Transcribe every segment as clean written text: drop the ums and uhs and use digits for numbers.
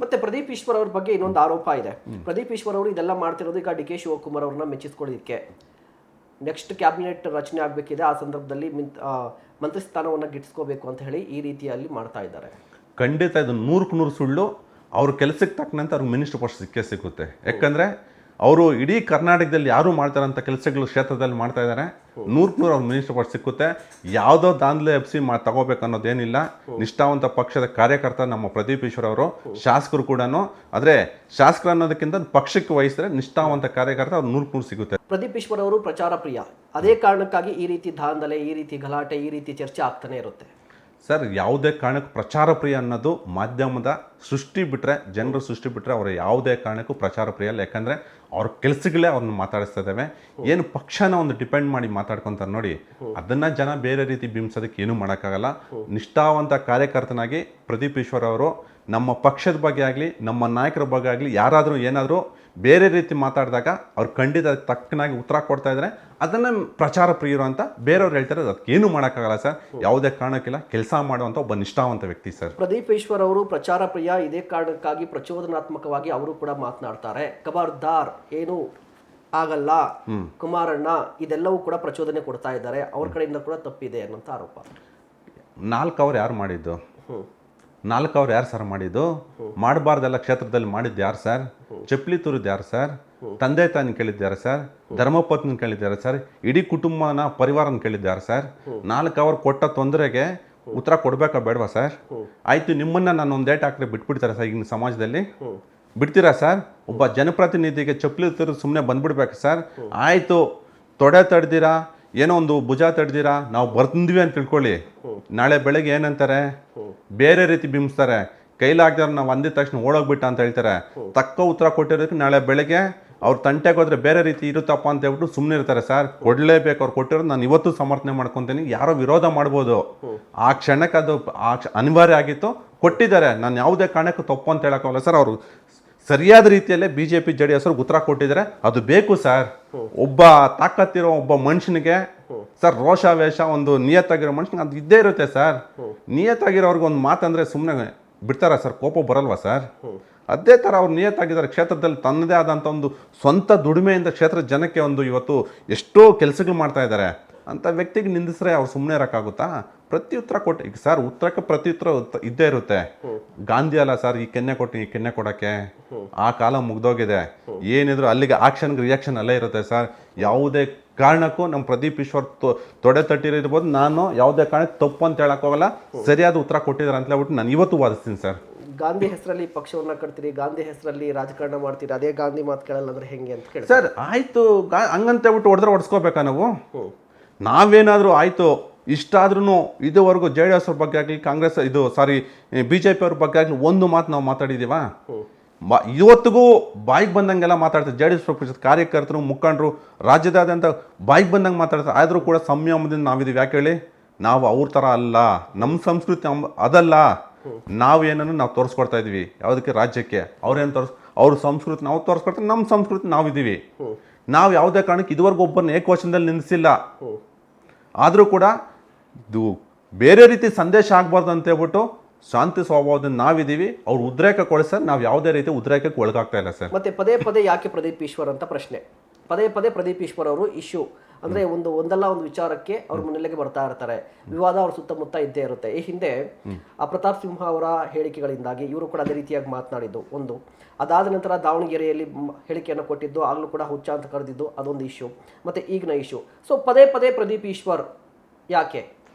ಮತ್ತೆ ಪ್ರದೀಪ್ ಈಶ್ವರ್ ಅವ್ರ ಬಗ್ಗೆ ಇನ್ನೊಂದು ಆರೋಪ ಇದೆ. ಪ್ರದೀಪ್ ಈಶ್ವರ್ ಅವರು ಇದೆಲ್ಲ ಮಾಡ್ತಿರೋದು ಈಗ ಡಿ ಕೆ ಶಿವಕುಮಾರ್ ಅವ್ರನ್ನ ಮೆಚ್ಚಿಸ್ಕೊಳ್ಳೋದಕ್ಕೆ. ನೆಕ್ಸ್ಟ್ ಕ್ಯಾಬಿನೆಟ್ ರಚನೆ ಆಗಬೇಕಿದೆ, ಆ ಸಂದರ್ಭದಲ್ಲಿ ಮಂತ್ರಿ ಸ್ಥಾನವನ್ನು ಗಿಟ್ಟಿಸ್ಕೋಬೇಕು ಅಂತ ಹೇಳಿ ಈ ರೀತಿಯಲ್ಲಿ ಮಾಡ್ತಾ ಇದ್ದಾರೆ. ಖಂಡಿತ ಇದು 100% ಸುಳ್ಳು. ಅವ್ರ ಕೆಲಸಕ್ಕೆ ತಕ್ಕನಂತೆ ಅವ್ರಿಗೆ ಮಿನಿಸ್ಟರ್ ಪೋಸ್ಟ್ ಸಿಕ್ಕೇ ಸಿಗುತ್ತೆ. ಯಾಕಂದರೆ ಅವರು ಇಡೀ ಕರ್ನಾಟಕದಲ್ಲಿ ಯಾರು ಮಾಡ್ತಾರಂಥ ಕೆಲಸಗಳು ಕ್ಷೇತ್ರದಲ್ಲಿ ಮಾಡ್ತಾ ಇದ್ದಾರೆ. 100% ಅವ್ರ ಮಿನಿಸ್ಟರ್ ಪೋಸ್ಟ್ ಸಿಕ್ಕುತ್ತೆ. ಯಾವುದೋ ದಾಂಧಲೆ ಎಬ್ಸಿ ತಗೋಬೇಕು ಅನ್ನೋದೇನಿಲ್ಲ. ನಿಷ್ಠಾವಂತ ಪಕ್ಷದ ಕಾರ್ಯಕರ್ತ ನಮ್ಮ ಪ್ರದೀಪ್ ಈಶ್ವರ್ ಅವರು, ಶಾಸಕರು ಕೂಡ. ಆದರೆ ಶಾಸಕರು ಅನ್ನೋದಕ್ಕಿಂತ ಪಕ್ಷಕ್ಕೆ ವಹಿಸಿದ್ರೆ ನಿಷ್ಠಾವಂತ ಕಾರ್ಯಕರ್ತ ಅವ್ರು 100% ಸಿಗುತ್ತೆ. ಪ್ರದೀಪ್ ಈಶ್ವರ್ ಅವರು ಪ್ರಚಾರ ಪ್ರಿಯ, ಅದೇ ಕಾರಣಕ್ಕಾಗಿ ಈ ರೀತಿ ದಾಂಧಲೆ, ಈ ರೀತಿ ಗಲಾಟೆ, ಈ ರೀತಿ ಚರ್ಚೆ ಆಗ್ತಾನೆ ಇರುತ್ತೆ. ಸರ್, ಯಾವುದೇ ಕಾರಣಕ್ಕೂ ಪ್ರಚಾರ ಪ್ರಿಯ ಅನ್ನೋದು ಮಾಧ್ಯಮದ ಸೃಷ್ಟಿ ಬಿಟ್ಟರೆ, ಜನರ ಸೃಷ್ಟಿ ಬಿಟ್ಟರೆ ಅವರ ಯಾವುದೇ ಕಾರಣಕ್ಕೂ ಪ್ರಚಾರ ಪ್ರಿಯ ಅಲ್ಲ. ಯಾಕಂದರೆ ಅವ್ರ ಕೆಲಸಗಳೇ ಅವ್ರನ್ನ ಮಾತಾಡಿಸ್ತಾ ಇದ್ದಾವೆ. ಏನು ಪಕ್ಷನ ಒಂದು ಡಿಪೆಂಡ್ ಮಾಡಿ ಮಾತಾಡ್ಕೊತಾರೆ ನೋಡಿ, ಅದನ್ನು ಜನ ಬೇರೆ ರೀತಿ ಬಿಂಬಿಸೋದಕ್ಕೆ ಏನೂ ಮಾಡೋಕ್ಕಾಗಲ್ಲ. ನಿಷ್ಠಾವಂತ ಕಾರ್ಯಕರ್ತನಾಗಿ ಪ್ರದೀಪ್ ಈಶ್ವರ್ ಅವರು ನಮ್ಮ ಪಕ್ಷದ ಬಗ್ಗೆ ಆಗಲಿ, ನಮ್ಮ ನಾಯಕರ ಬಗ್ಗೆ ಆಗಲಿ, ಯಾರಾದರೂ ಏನಾದರೂ ಬೇರೆ ರೀತಿ ಮಾತಾಡಿದಾಗ ಅವ್ರು ಖಂಡಿತ ತಕ್ಕನಾಗಿ ಉತ್ತರ ಕೊಡ್ತಾ ಇದ್ದಾರೆ. ಅದನ್ನು ಪ್ರಚಾರ ಪ್ರಿಯರು ಅಂತ ಬೇರೆಯವ್ರು ಹೇಳ್ತಾರೆ. ಅದಕ್ಕೆ ಏನು ಮಾಡೋಕ್ಕಾಗಲ್ಲ ಸರ್. ಯಾವುದೇ ಕಾರಣಕ್ಕಿಲ್ಲ, ಕೆಲಸ ಮಾಡುವಂಥ ಒಬ್ಬ ನಿಷ್ಠಾವಂತ ವ್ಯಕ್ತಿ ಸರ್ ಪ್ರದೀಪ್ ಈಶ್ವರ್ ಅವರು. ಪ್ರಚಾರ ಪ್ರಿಯ, ಇದೇ ಕಾರಣಕ್ಕಾಗಿ ಪ್ರಚೋದನಾತ್ಮಕವಾಗಿ ಅವರು ಕೂಡ ಮಾತನಾಡ್ತಾರೆ. ಖಬರ್ದಾರ್, ಏನು ಆಗಲ್ಲ ಕುಮಾರಣ್ಣ, ಇದೆಲ್ಲವೂ ಕೂಡ ಪ್ರಚೋದನೆ ಕೊಡ್ತಾ ಇದ್ದಾರೆ. ಅವ್ರ ಕಡೆಯಿಂದ ಕೂಡ ತಪ್ಪಿದೆ ಅನ್ನೋಂಥ ಆರೋಪ. 4 ಅವರ್ ಯಾರು ಮಾಡಿದ್ದು? 4 ಅವರ್ ಯಾರು ಸರ್ ಮಾಡಿದ್ದು? ಮಾಡಬಾರ್ದೆಲ್ಲ ಕ್ಷೇತ್ರದಲ್ಲಿ ಮಾಡಿದ್ದು ಯಾರು ಸರ್? ಚಪ್ಪಲಿ ತುರಿದ್ದು ಯಾರು ಸರ್? ತಂದೆ ತಾಯಿನ ಕೇಳಿದ್ದಾರೆ ಸರ್? ಧರ್ಮಪತ್ನಿ ಕೇಳಿದ್ದಾರೆ ಸರ್? ಇಡೀ ಕುಟುಂಬನ ಪರಿವಾರನ ಕೇಳಿದ್ದಾರೆ ಸರ್? 4 ಅವರ್ ಕೊಟ್ಟ ತೊಂದರೆಗೆ ಉತ್ತರ ಕೊಡ್ಬೇಕಾ ಬೇಡವಾ ಸರ್? ಆಯ್ತು, ನಿಮ್ಮನ್ನ ನಾನು ಒಂದು ಡೇಟ್ ಹಾಕಿದ್ರೆ ಬಿಟ್ಬಿಡ್ತಾರೆ ಸರ್ ಈಗಿನ ಸಮಾಜದಲ್ಲಿ? ಬಿಡ್ತೀರಾ ಸರ್? ಒಬ್ಬ ಜನಪ್ರತಿನಿಧಿಗೆ ಚಪ್ಪಲಿ ತುರಿದು ಸುಮ್ಮನೆ ಬಂದ್ಬಿಡ್ಬೇಕು ಸರ್? ಆಯಿತು, ತೊಡೆ ತಡ್ದಿರಾ, ಏನೋ ಒಂದು ಭುಜ ತಡ್ದಿರಾ, ನಾವು ಬರ್ತಿದ್ವಿ ಅಂತ ತಿಳ್ಕೊಳ್ಳಿ. ನಾಳೆ ಬೆಳಗ್ಗೆ ಏನಂತಾರೆ? ಬೇರೆ ರೀತಿ ಬಿಂಬಿಸ್ತಾರೆ. ಕೈಲಾಗ್ದಾರ ನಾವು ಅಂದಿದ ತಕ್ಷಣ ಓಡೋಗ್ಬಿಟ್ಟ ಅಂತ ಹೇಳ್ತಾರೆ. ತಕ್ಕ ಉತ್ತರ ಕೊಟ್ಟಿರೋದಕ್ಕೆ ನಾಳೆ ಬೆಳಗ್ಗೆ ಅವ್ರ ತಂಟೆಗೆ ಹೋದ್ರೆ ಬೇರೆ ರೀತಿ ಇರುತ್ತಪ್ಪ ಅಂತ ಹೇಳ್ಬಿಟ್ಟು ಸುಮ್ಮನೆ ಇರ್ತಾರೆ ಸರ್. ಕೊಡಲೇಬೇಕು. ಅವ್ರು ಕೊಟ್ಟಿರೋದು ನಾನು ಇವತ್ತು ಸಮರ್ಥನೆ ಮಾಡ್ಕೊತೀನಿ. ಯಾರೋ ವಿರೋಧ ಮಾಡ್ಬೋದು, ಆ ಕ್ಷಣಕ್ಕೆ ಅದು ಅನಿವಾರ್ಯ ಆಗಿತ್ತು, ಕೊಟ್ಟಿದ್ದಾರೆ. ನಾನು ಯಾವುದೇ ಕಾರಣಕ್ಕೂ ತಪ್ಪು ಅಂತ ಹೇಳೋಕ್ಕಾಗಲ್ಲ ಸರ್. ಅವರು ಸರಿಯಾದ ರೀತಿಯಲ್ಲೇ BJP JDS ಅವ್ರಿಗೆ ಉತ್ತರ ಕೊಟ್ಟಿದ್ದಾರೆ. ಅದು ಬೇಕು ಸರ್. ಒಬ್ಬ ತಾಕತ್ತಿರೋ ಒಬ್ಬ ಮನುಷ್ಯನಿಗೆ ಸರ್ ರೋಷಾವೇಶ, ಒಂದು ನಿಯತ್ತಾಗಿರೋ ಮನುಷ್ಯನಿಗೆ ಅದು ಇದ್ದೇ ಇರುತ್ತೆ ಸರ್. ನಿಯತ್ತಾಗಿರೋರ್ಗೆ ಒಂದು ಮಾತಂದ್ರೆ ಸುಮ್ಮನೆ ಬಿಡ್ತಾರ ಸರ್? ಕೋಪ ಬರಲ್ವಾ ಸರ್? ಅದೇ ಥರ ಅವ್ರು ನಿಯತ್ತಾಗಿದ್ದಾರೆ. ಕ್ಷೇತ್ರದಲ್ಲಿ ತನ್ನದೇ ಆದಂಥ ಒಂದು ಸ್ವಂತ ದುಡಿಮೆಯಿಂದ ಕ್ಷೇತ್ರದ ಜನಕ್ಕೆ ಒಂದು ಇವತ್ತು ಎಷ್ಟೋ ಕೆಲಸಗಳು ಮಾಡ್ತಾ ಇದ್ದಾರೆ. ಅಂಥ ವ್ಯಕ್ತಿಗೆ ನಿಂದಿಸ್ರೆ ಅವ್ರು ಸುಮ್ಮನೆ ಇರೋಕ್ಕಾಗುತ್ತಾ? ಪ್ರತ್ಯುತ್ತರ ಕೊಟ್ಟು ಈಗ ಸರ್, ಉತ್ತರಕ್ಕೆ ಪ್ರತ್ಯುತ್ತರ ಇದ್ದೇ ಇರುತ್ತೆ. ಗಾಂಧಿ ಅಲ್ಲ ಸರ್ ಈ ಕೆನ್ನೆ ಕೊಟ್ಟು ಈ ಕೆನ್ನೆ ಕೊಡೋಕ್ಕೆ? ಆ ಕಾಲ ಮುಗ್ದೋಗಿದೆ. ಏನಿದ್ರು ಅಲ್ಲಿಗೆ ಆಕ್ಷನ್ಗೆ ರಿಯಾಕ್ಷನ್ ಅಲ್ಲೇ ಇರುತ್ತೆ ಸರ್. ಯಾವುದೇ ಕಾರಣಕ್ಕೂ ನಮ್ಮ ಪ್ರದೀಪ್ ಈಶ್ವರ್ ತೊಡೆ ತಟ್ಟಿರಿರ್ಬೋದು. ನಾನು ಯಾವುದೇ ಕಾರಣಕ್ಕೆ ತಪ್ಪು ಅಂತ ಹೇಳೋಕ್ಕೋಗಲ್ಲ. ಸರಿಯಾದ ಉತ್ತರ ಕೊಟ್ಟಿದ್ದಾರೆ ಅಂತ ಹೇಳ್ಬಿಟ್ಟು ನಾನು ಇವತ್ತು ವಾದಿಸ್ತೀನಿ ಸರ್. ಗಾಂಧಿ ಹೆಸರಲ್ಲಿ ಪಕ್ಷವನ್ನ ಕಟ್ತೀರಿ, ಗಾಂಧಿ ಹೆಸರಲ್ಲಿ ರಾಜಕಾರಣ ಮಾಡ್ತೀರಿ, ಅದೇ ಗಾಂಧಿ ಮಾತು ಕೇಳಲ್ಲ ಅಂದ್ರೆ ಹೆಂಗೆ ಅಂತ ಕೇಳಿ ಸರ್. ಆಯ್ತು, ಹಂಗಂತ ಹೇಳ್ಬಿಟ್ಟು ಹೊಡೆಸ್ಕೋಬೇಕಾ ನಾವು? ನಾವೇನಾದರೂ ಆಯಿತು ಇಷ್ಟಾದ್ರೂ ಇದುವರೆಗೂ JDS ಅವ್ರ ಬಗ್ಗೆ ಆಗಲಿ, ಕಾಂಗ್ರೆಸ್ BJP ಅವ್ರ ಬಗ್ಗೆ ಆಗಲಿ ಒಂದು ಮಾತು ನಾವು ಮಾತಾಡಿದೀವ? ಇವತ್ತಿಗೂ ಬಾಯಿಗೆ ಬಂದಂಗೆಲ್ಲ ಮಾತಾಡ್ತಾರೆ. JDS ಪಕ್ಷದ ಕಾರ್ಯಕರ್ತರು, ಮುಖಂಡರು ರಾಜ್ಯದಾದ್ಯಂತ ಬಾಯಿಗೆ ಬಂದಂಗೆ ಮಾತಾಡ್ತಾರೆ. ಆದರೂ ಕೂಡ ಸಂಯಮದಿಂದ ನಾವಿದ್ದೀವಿ. ಯಾಕೆ ಹೇಳಿ? ನಾವು ಅವ್ರ ಥರ ಅಲ್ಲ. ನಮ್ಮ ಸಂಸ್ಕೃತಿ ಅದಲ್ಲ. ನಾವೇನನ್ನು ನಾವು ತೋರಿಸ್ಕೊಡ್ತಾ ಇದೀವಿ. ಯಾವುದಕ್ಕೆ? ರಾಜ್ಯಕ್ಕೆ. ಅವ್ರೇನು ಅವ್ರ ಸಂಸ್ಕೃತಿ ನಾವು ತೋರಿಸ್ಕೊಡ್ತಾರೆ, ನಮ್ಮ ಸಂಸ್ಕೃತಿ ನಾವಿದ್ದೀವಿ. ನಾವು ಯಾವುದೇ ಕಾರಣಕ್ಕೆ ಇದುವರೆಗೂ ಒಬ್ಬರನ್ನ ಏಕವಚನದಲ್ಲಿ ನಿಲ್ಲಿಸಿಲ್ಲ. ಆದರೂ ಕೂಡ ಇದು ಬೇರೆ ರೀತಿ ಸಂದೇಶ ಆಗಬಾರ್ದು ಅಂತ ಹೇಳ್ಬಿಟ್ಟು ಶಾಂತಿ ಸ್ವಭಾವದಿಂದ ನಾವಿದ್ದೀವಿ. ಅವ್ರು ಉದ್ರೇಕಗೊಳಿಸ ನಾವು ಯಾವುದೇ ರೀತಿ ಉದ್ರೇಕಕ್ಕೆ ಒಳಗಾಗ್ತಾ ಇಲ್ಲ ಸರ್. ಮತ್ತೆ ಪದೇ ಪದೇ ಯಾಕೆ ಪ್ರದೀಪ್ ಈಶ್ವರ್ ಅಂತ ಪ್ರಶ್ನೆ. ಪದೇ ಪದೇ ಪ್ರದೀಪ್ ಈಶ್ವರ್ ಅವರು ಇಶ್ಯೂ ಅಂದ್ರೆ ಒಂದಲ್ಲ ಒಂದು ವಿಚಾರಕ್ಕೆ ಅವ್ರ ಮುನ್ನೆಲೆಗೆ ಬರ್ತಾ ಇರ್ತಾರೆ. ವಿವಾದ ಅವ್ರ ಸುತ್ತಮುತ್ತ ಇದ್ದೇ ಇರುತ್ತೆ. ಈ ಹಿಂದೆ ಪ್ರತಾಪ್ ಸಿಂಹ ಅವರ ಹೇಳಿಕೆಗಳಿಂದಾಗಿ ಇವರು ಕೂಡ ಅದೇ ರೀತಿಯಾಗಿ ಮಾತನಾಡಿದ್ದು ಒಂದು. ಅದಾದ ನಂತರ ದಾವಣಗೆರೆಯಲ್ಲಿ ಹೇಳಿಕೆಯನ್ನು ಕೊಟ್ಟಿದ್ದು, ಆಗಲೂ ಕೂಡ ಹುಚ್ಚ ಅಂತ ಕರೆದಿದ್ದು, ಅದೊಂದು ಇಶ್ಯೂ. ಮತ್ತೆ ಈಗಿನ ಇಶ್ಯೂ. ಸೊ ಪದೇ ಪದೇ ಪ್ರದೀಪ್ ಈಶ್ವರ್ ಯಾಕೆ?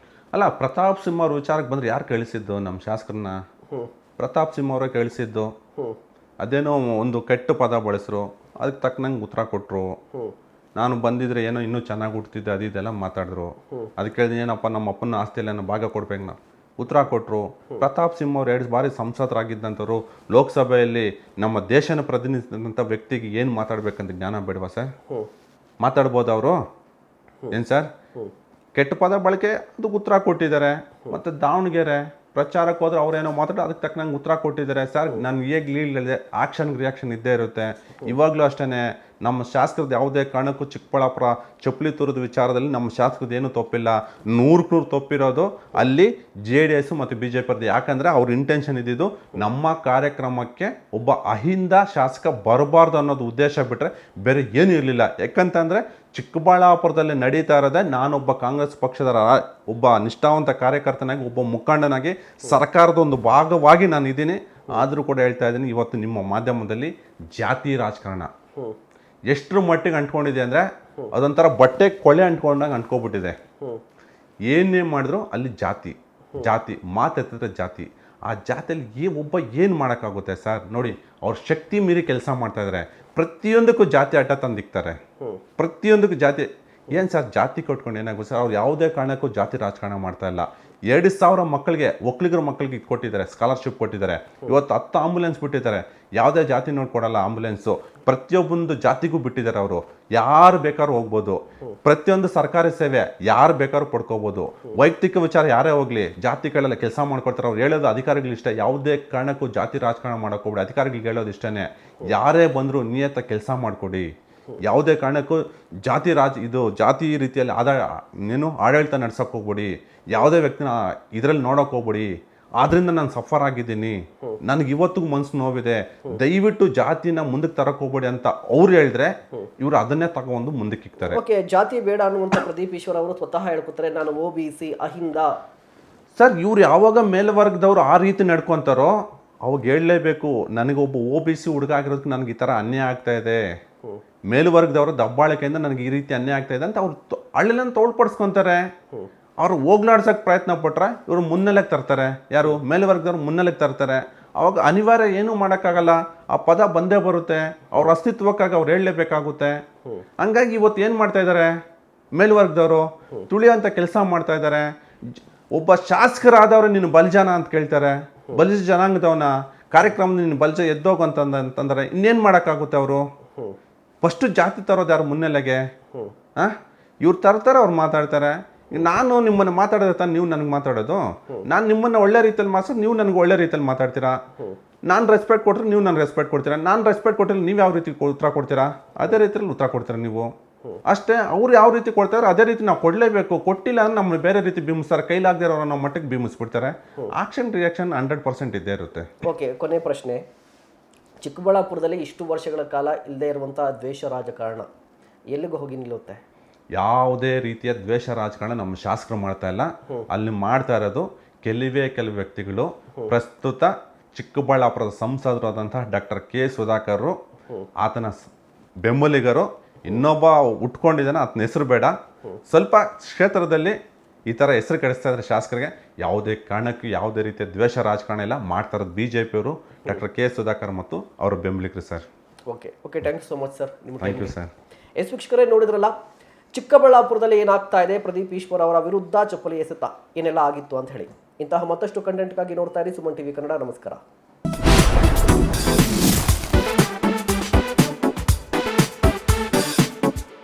ಅಲ್ಲ, ಪ್ರತಾಪ್ ಸಿಂಹ ಅವ್ರ ವಿಚಾರಕ್ಕೆ ಬಂದ್ರೆ ಯಾರು ಕೇಳಿಸಿದ್ದು? ನಮ್ಮ ಶಾಸಕರನ್ನ ಪ್ರತಾಪ್ ಸಿಂಹ ಅವರೇ ಕೇಳಿಸಿದ್ದು. ಅದೇನೋ ಒಂದು ಕೆಟ್ಟ ಪದ ಬಳಸರು, ಅದಕ್ಕೆ ತಕ್ಕನಂಗೆ ಉತ್ತರ ಕೊಟ್ಟರು. ನಾನು ಬಂದಿದ್ರೆ ಏನೋ ಇನ್ನೂ ಚೆನ್ನಾಗಿ ಹುಡ್ತಿದ್ದೆ, ಅದು ಇದೆಲ್ಲ ಮಾತಾಡಿದ್ರು. ಅದಕ್ಕೆ ಹೇಳಿದ್ರೆ ಏನಪ್ಪ ನಮ್ಮ ಅಪ್ಪನ ಆಸ್ತಿಯಲ್ಲಿ ಏನೋ ಭಾಗ ಕೊಡ್ಬೇಕು ನಾವು ಉತ್ತರ ಕೊಟ್ಟರು. ಪ್ರತಾಪ್ ಸಿಂಹ ಅವ್ರು 2 ಬಾರಿ ಸಂಸದರಾಗಿದ್ದಂಥವ್ರು, ಲೋಕಸಭೆಯಲ್ಲಿ ನಮ್ಮ ದೇಶನ ಪ್ರತಿನಿಧಿಸಿದಂಥ ವ್ಯಕ್ತಿಗೆ ಏನು ಮಾತಾಡ್ಬೇಕಂತ ಜ್ಞಾನ ಬೇಡವಾ ಸರ್? ಮಾತಾಡ್ಬೋದು ಅವರು? ಏನು ಸರ್? ಕೆಟ್ಟ ಪದ ಬಳಕೆ ಅದಕ್ಕೆ ಉತ್ತರ ಕೊಟ್ಟಿದ್ದಾರೆ. ಮತ್ತು ದಾವಣಗೆರೆ ಪ್ರಚಾರಕ್ಕೆ ಹೋದ್ರೆ ಅವ್ರೇನೋ ಮಾತಾಡೋ ಅದಕ್ಕೆ ತಕ್ಕನಂಗೆ ಉತ್ತರ ಕೊಟ್ಟಿದ್ದಾರೆ ಸರ್. ನಾನು ಹೇಗೆ ಲೀಡ್ ಹೇಳಿದೆ, ಆಕ್ಷನ್ ರಿಯಾಕ್ಷನ್ ಇದ್ದೇ ಇರುತ್ತೆ. ಇವಾಗಲೂ ಅಷ್ಟೇ ನಮ್ಮ ಶಾಸಕರದ್ದು ಯಾವುದೇ ಕಾರಣಕ್ಕೂ ಚಿಕ್ಕಬಳ್ಳಾಪುರ ಚಪ್ಪಲಿ ತೂರದ ವಿಚಾರದಲ್ಲಿ ನಮ್ಮ ಶಾಸಕರದ್ದು ಏನೂ ತಪ್ಪಿಲ್ಲ. 100% ತಪ್ಪಿರೋದು ಅಲ್ಲಿ JDS ಮತ್ತು BJP. ಯಾಕಂದರೆ ಅವ್ರ ಇಂಟೆನ್ಷನ್ ಇದ್ದಿದ್ದು ನಮ್ಮ ಕಾರ್ಯಕ್ರಮಕ್ಕೆ ಒಬ್ಬ ಅಹಿಂದ ಶಾಸಕ ಬರಬಾರ್ದು ಅನ್ನೋದು ಉದ್ದೇಶ ಬಿಟ್ಟರೆ ಬೇರೆ ಏನೂ ಇರಲಿಲ್ಲ. ಯಾಕಂತಂದರೆ ಚಿಕ್ಕಬಳ್ಳಾಪುರದಲ್ಲಿ ನಡೀತಾ ಇರೋದೇ ನಾನೊಬ್ಬ ಕಾಂಗ್ರೆಸ್ ಪಕ್ಷದ ಒಬ್ಬ ನಿಷ್ಠಾವಂತ ಕಾರ್ಯಕರ್ತನಾಗಿ, ಒಬ್ಬ ಮುಖಂಡನಾಗಿ, ಸರ್ಕಾರದ ಒಂದು ಭಾಗವಾಗಿ ನಾನು ಇದ್ದೀನಿ. ಆದರೂ ಕೂಡ ಹೇಳ್ತಾ ಇದ್ದೀನಿ, ಇವತ್ತು ನಿಮ್ಮ ಮಾಧ್ಯಮದಲ್ಲಿ ಜಾತಿ ರಾಜಕಾರಣ ಎಷ್ಟರ ಮಟ್ಟಿಗೆ ಅಂಟ್ಕೊಂಡಿದೆ ಅಂದರೆ ಅದೊಂಥರ ಬಟ್ಟೆ ಕೊಳೆ ಅಂಟ್ಕೊಂಡಾಗ ಅಂಟ್ಕೊಬಿಟ್ಟಿದೆ. ಏನೇ ಮಾಡಿದ್ರು ಅಲ್ಲಿ ಜಾತಿ ಜಾತಿ ಮಾತೆತ್ತಿದ್ರೆ ಜಾತಿ. ಆ ಜಾತಿಯಲ್ಲಿ ಒಬ್ಬ ಏನು ಮಾಡೋಕ್ಕಾಗುತ್ತೆ ಸರ್? ನೋಡಿ, ಅವ್ರ ಶಕ್ತಿ ಮೀರಿ ಕೆಲಸ ಮಾಡ್ತಾ ಇದ್ದಾರೆ. ಪ್ರತಿಯೊಂದಕ್ಕೂ ಜಾತಿ ಅಡ್ಡ ತಂದಿಕ್ತಾರೆ. ಪ್ರತಿಯೊಂದಕ್ಕೂ ಜಾತಿ. ಏನು ಸರ್ ಜಾತಿ ಕೊಟ್ಕೊಂಡು ಏನಾಗುತ್ತೆ ಸರ್? ಅವ್ರು ಯಾವುದೇ ಕಾರಣಕ್ಕೂ ಜಾತಿ ರಾಜಕಾರಣ ಮಾಡ್ತಾ ಇಲ್ಲ. 2,000 ಮಕ್ಕಳಿಗೆ, ಒಕ್ಕಲಿಗರ ಮಕ್ಕಳಿಗೆ ಕೊಟ್ಟಿದ್ದಾರೆ, ಸ್ಕಾಲರ್ಶಿಪ್ ಕೊಟ್ಟಿದ್ದಾರೆ. ಇವತ್ತು 10 ಆಂಬುಲೆನ್ಸ್ ಬಿಟ್ಟಿದ್ದಾರೆ. ಯಾವುದೇ ಜಾತಿ ನೋಡ್ಕೊಡಲ್ಲ ಆಂಬುಲೆನ್ಸು. ಪ್ರತಿಯೊಬ್ಬೊಂದು ಜಾತಿಗೂ ಬಿಟ್ಟಿದ್ದಾರೆ ಅವರು. ಯಾರು ಬೇಕಾದ್ರೂ ಹೋಗ್ಬೋದು. ಪ್ರತಿಯೊಂದು ಸರ್ಕಾರಿ ಸೇವೆ ಯಾರು ಬೇಕಾದ್ರೂ ಪಡ್ಕೋಬೋದು. ವೈಯಕ್ತಿಕ ವಿಚಾರ ಯಾರೇ ಹೋಗ್ಲಿ, ಜಾತಿಗಳೆಲ್ಲ ಕೆಲಸ ಮಾಡ್ಕೊಡ್ತಾರೆ. ಅವ್ರು ಹೇಳೋದು ಅಧಿಕಾರಿಗಳು ಇಷ್ಟ. ಯಾವುದೇ ಕಾರಣಕ್ಕೂ ಜಾತಿ ರಾಜಕಾರಣ ಮಾಡೋಕೆ ಹೋಗ್ಬಿಡಿ. ಅಧಿಕಾರಿಗಳಿಗೆ ಹೇಳೋದು ಇಷ್ಟನೇ, ಯಾರೇ ಬಂದರೂ ನಿಯತ್ತ ಕೆಲಸ ಮಾಡಿಕೊಡಿ. ಯಾವುದೇ ಕಾರಣಕ್ಕೂ ಜಾತಿ ರೀತಿಯಲ್ಲಿ ಆಡಳಿತ ನಡ್ಸೋಕೆ ಹೋಗ್ಬಿಡಿ. ಯಾವುದೇ ವ್ಯಕ್ತಿನ ಇದರಲ್ಲಿ ನೋಡೋಕೆ ಹೋಗ್ಬಿಡಿ. ಆದ್ರಿಂದ ನಾನು ಸಫರ್ ಆಗಿದ್ದೀನಿ, ನನಗೆ ಇವತ್ತಿಗೂ ಮನಸ್ಸು ನೋವಿದೆ, ದಯವಿಟ್ಟು ಜಾತಿನ ಮುಂದಕ್ಕೆ ತರಕ್ಕೆ ಹೋಗ್ಬೇಡಿ ಅಂತ ಅವ್ರು ಹೇಳಿದ್ರೆ ಇವರು ಅದನ್ನೇ ತಗೊಂಡು ಮುಂದಕ್ಕೆ ಇಕ್ತಾರೆ. ಓಕೆ, ಜಾತಿ ಬೇಡ ಅನ್ನುವಂಥ ಪ್ರದೀಪ್ ಈಶ್ವರ್ ಅವರು ಸ್ವತಃ ಹೇಳ್ಕೊತಾರೆ, ನಾನು OBC ಅಹಿಂದ. ಸರ್, ಇವ್ರು ಯಾವಾಗ ಮೇಲ್ವರ್ಗದವ್ರು ಆ ರೀತಿ ನಡ್ಕೊಂತಾರೋ ಅವಾಗ ಹೇಳಲೇಬೇಕು, ನನಗೊಬ್ಬ OBC ಹುಡುಗ ಆಗಿರೋದಕ್ಕೆ ನನಗೆ ಈ ಥರ ಅನ್ಯಾಯ ಆಗ್ತಾ ಇದೆ, ಮೇಲ್ವರ್ಗದವರ ದಬ್ಬಾಳಿಕೆಯಿಂದ ನನಗೆ ಈ ರೀತಿ ಅನ್ಯಾಯ ಆಗ್ತಾ ಇದೆ ಅಂತ ಅವ್ರು ಹಳ್ಳಿಲನ್ನು ತೋಳ್ಪಡಿಸ್ಕೊಂತಾರೆ. ಅವ್ರು ಹೋಗ್ಲಾಡ್ಸೋಕೆ ಪ್ರಯತ್ನ ಪಟ್ರೆ ಇವರು ಮುನ್ನೆಲೆಗೆ ತರ್ತಾರೆ. ಯಾರು? ಮೇಲ್ವರ್ಗದವ್ರು ಮುನ್ನೆಲೆಗೆ ತರ್ತಾರೆ. ಅವಾಗ ಅನಿವಾರ್ಯ ಏನೂ ಮಾಡೋಕ್ಕಾಗಲ್ಲ, ಆ ಪದ ಬಂದೇ ಬರುತ್ತೆ. ಅವ್ರ ಅಸ್ತಿತ್ವಕ್ಕಾಗಿ ಅವ್ರು ಹೇಳಲೇಬೇಕಾಗುತ್ತೆ. ಹಂಗಾಗಿ ಇವತ್ತು ಏನು ಮಾಡ್ತಾ ಇದ್ದಾರೆ ಮೇಲ್ವರ್ಗದವರು? ತುಳಿಯೋಂಥ ಕೆಲಸ ಮಾಡ್ತಾ ಇದ್ದಾರೆ. ಒಬ್ಬ ಶಾಸಕರಾದವ್ರು ನೀನು ಬಲಿಜಾನ ಅಂತ ಕೇಳ್ತಾರೆ. ಬಲಿಜ ಜನಾಂಗದವನ ಕಾರ್ಯಕ್ರಮದ ನೀನು ಬಲಿಜ ಎದ್ದೋಗು ಅಂತಂದರೆ ಇನ್ನೇನು ಮಾಡೋಕ್ಕಾಗುತ್ತೆ ಅವರು? ಫಸ್ಟು ಜಾತಿ ತರೋದು ಯಾರು ಮುನ್ನೆಲೆಗೆ? ಇವ್ರು ತರ್ತಾರೆ, ಅವ್ರು ಮಾತಾಡ್ತಾರೆ. ನಾನು ನಿಮ್ಮನ್ನು ಮಾತಾಡೋದು ತಾನು ನೀವು ನನಗೆ ಮಾತಾಡೋದು? ನಾನು ನಿಮ್ಮನ್ನು ಒಳ್ಳೆ ರೀತಿಯಲ್ಲಿ ಮಾತಾಡೋದು, ನೀವು ನನಗೆ ಒಳ್ಳೆ ರೀತಿಯಲ್ಲಿ ಮಾತಾಡ್ತೀರಾ. ನಾನು ರೆಸ್ಪೆಕ್ಟ್ ಕೊಟ್ಟರೆ ನೀವು ನನಗೆ ರೆಸ್ಪೆಕ್ಟ್ ಕೊಡ್ತೀರಾ. ನಾನು ರೆಸ್ಪೆಕ್ಟ್ ಕೊಟ್ಟರೆ ನೀವು ಯಾವ ರೀತಿ ಉತ್ತರ ಕೊಡ್ತೀರಾ? ಅದೇ ರೀತಿಯಲ್ಲಿ ಉತ್ತರ ಕೊಡ್ತೀರಾ ನೀವು ಅಷ್ಟೇ. ಅವ್ರು ಯಾವ ರೀತಿ ಕೊಡ್ತಾರೆ ಅದೇ ರೀತಿ ನಾವು ಕೊಡಲೇಬೇಕು. ಕೊಟ್ಟಿಲ್ಲ ಅಂದ್ರೆ ನಮ್ಮನ್ನು ಬೇರೆ ರೀತಿ ಬಿಂಬಿಸ್ತಾರೆ. ಕೈಲಾಗದೇ ಇರೋರು ನಮ್ಮ ಮಟ್ಟಿಗೆ ಬಿಂಬಿಸ್ಬಿಡ್ತಾರೆ. ಆಕ್ಷನ್ ರಿಯಾಕ್ಷನ್ 100% ಇದ್ದೇ ಇರುತ್ತೆ. ಓಕೆ, ಕೊನೆ ಪ್ರಶ್ನೆ. ಚಿಕ್ಕಬಳ್ಳಾಪುರದಲ್ಲಿ ಇಷ್ಟು ವರ್ಷಗಳ ಕಾಲ ಇಲ್ಲದೆ ಇರುವಂಥ ದ್ವೇಷ ರಾಜಕಾರಣ ಎಲ್ಲಿಗೂ ಹೋಗಿ ನಿಲ್ಲುತ್ತೆ? ಯಾವುದೇ ರೀತಿಯ ದ್ವೇಷ ರಾಜಕಾರಣ ನಮ್ಮ ಶಾಸಕರು ಮಾಡ್ತಾ ಇಲ್ಲ. ಅಲ್ಲಿ ಮಾಡ್ತಾ ಇರೋದು ಕೆಲವು ವ್ಯಕ್ತಿಗಳು. ಪ್ರಸ್ತುತ ಚಿಕ್ಕಬಳ್ಳಾಪುರದ ಸಂಸದರಾದಂತಹ ಡಾಕ್ಟರ್ K. ಸುಧಾಕರ್, ಆತನ ಬೆಂಬಲಿಗರು, ಇನ್ನೊಬ್ಬ ಉಟ್ಕೊಂಡಿದ್ದಾನೆ, ಆತನ ಹೆಸರು ಬೇಡ. ಸ್ವಲ್ಪ ಕ್ಷೇತ್ರದಲ್ಲಿ ಈ ಥರ ಹೆಸರು ಕೆಡಿಸ್ತಾ ಇದ್ದಾರೆ ಶಾಸಕರಿಗೆ. ಯಾವುದೇ ಕಾರಣಕ್ಕೂ ಯಾವುದೇ ರೀತಿಯ ದ್ವೇಷ ರಾಜಕಾರಣ ಇಲ್ಲ. ಮಾಡ್ತಾ ಇರೋದು BJP ಅವರು, ಡಾಕ್ಟರ್ K. ಸುಧಾಕರ್ ಮತ್ತು ಅವರ ಬೆಂಬಲಿಗರು sir. Okay, thank you so much sir. Thank you sir. ವೀಕ್ಷಕರೇ, ನೋಡಿದ್ರಲ್ಲ ಚಿಕ್ಕಬಳ್ಳಾಪುರದಲ್ಲಿ ಏನಾಗ್ತಾ ಇದೆ, ಪ್ರದೀಪ್ ಈಶ್ವರ್ ಅವರ ವಿರುದ್ಧ ಚಪ್ಪಲಿ ಎಸೆತ ಏನೆಲ್ಲ ಆಗಿತ್ತು ಅಂತ ಹೇಳಿ. ಇಂತಹ ಮತ್ತಷ್ಟು ಕಂಟೆಂಟ್ಗಾಗಿ ನೋಡ್ತಾ ಇರಿ ಸುಮನ್ TV ಕನ್ನಡ. ನಮಸ್ಕಾರ.